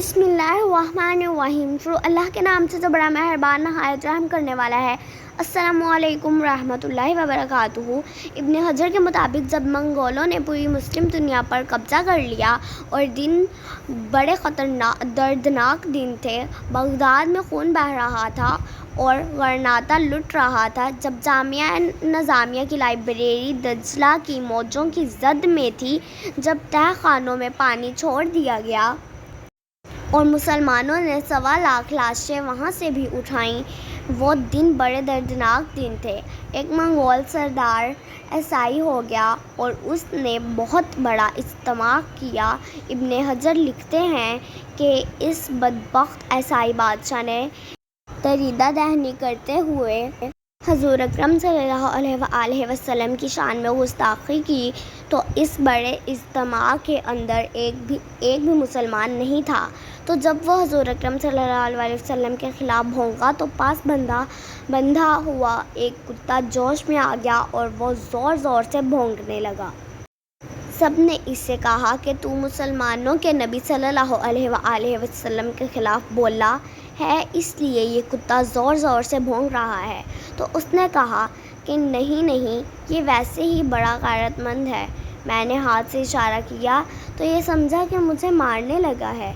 بسم اللہ الرحمن الرحیم۔ شروع اللہ کے نام سے جو بڑا مہربان نہایت رحم کرنے والا ہے۔ السلام علیکم ورحمۃ اللہ وبرکاتہ۔ ابن حجر کے مطابق جب منگولوں نے پوری مسلم دنیا پر قبضہ کر لیا اور دن بڑے دردناک دن تھے، بغداد میں خون بہہ رہا تھا اور غرناطہ لٹ رہا تھا، جب جامعہ نظامیہ کی لائبریری دجلہ کی موجوں کی زد میں تھی، جب تہہ خانوں میں پانی چھوڑ دیا گیا اور مسلمانوں نے 1.25 لاشیں وہاں سے بھی اٹھائیں، وہ دن بڑے دردناک دن تھے۔ ایک منگول سردار عیسائی ہو گیا اور اس نے بہت بڑا اجتماع کیا۔ ابن حجر لکھتے ہیں کہ اس بدبخت عیسائی بادشاہ نے دریدہ دہنی کرتے ہوئے حضور اکرم صلی اللہ علیہ وآلہ وسلم کی شان میں گستاخی کی، تو اس بڑے اجتماع کے اندر ایک بھی مسلمان نہیں تھا۔ تو جب وہ حضور اکرم صلی اللہ علیہ وسلم کے خلاف بھونکا تو پاس بندھا ہوا ایک کتا جوش میں آ گیا اور وہ زور زور سے بھونکنے لگا۔ سب نے اس سے کہا کہ تو مسلمانوں کے نبی صلی اللہ علیہ وآلہ وسلم کے خلاف بولا ہے، اس لیے یہ کتا زور زور سے بھونک رہا ہے۔ تو اس نے کہا کہ نہیں، یہ ویسے ہی بڑا غیرت مند ہے۔ میں نے ہاتھ سے اشارہ کیا تو یہ سمجھا کہ مجھے مارنے لگا ہے،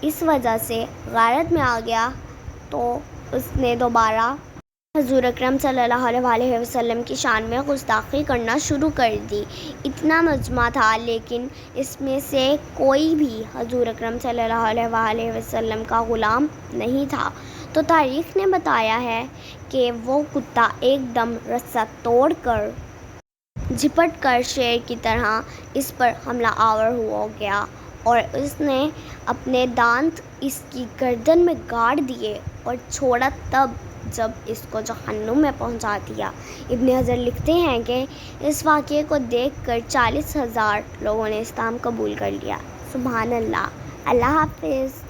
اس وجہ سے غیرت میں آ گیا، تو اس نے دوبارہ حضور اکرم صلی اللہ علیہ وآلہ وسلم کی شان میں گستاخی کرنا شروع کر دی۔ اتنا مجمع تھا لیکن اس میں سے کوئی بھی حضور اکرم صلی اللہ علیہ وآلہ وسلم کا غلام نہیں تھا۔ تو تاریخ نے بتایا ہے کہ وہ کتا ایک دم رسا توڑ کر جھپٹ کر شیر کی طرح اس پر حملہ آور ہو گیا اور اس نے اپنے دانت اس کی گردن میں گاڑ دیے اور چھوڑا تب جب اس کو جہنم میں پہنچا دیا۔ ابن حجر لکھتے ہیں کہ اس واقعے کو دیکھ کر 40,000 لوگوں نے اسلام قبول کر لیا۔ سبحان اللہ۔ اللہ حافظ۔